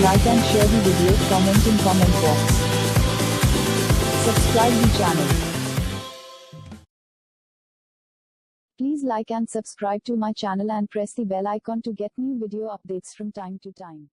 Like and share the video, comment in comment box. Subscribe the channel. Please like and subscribe to my channel and press the bell icon to get new video updates from time to time.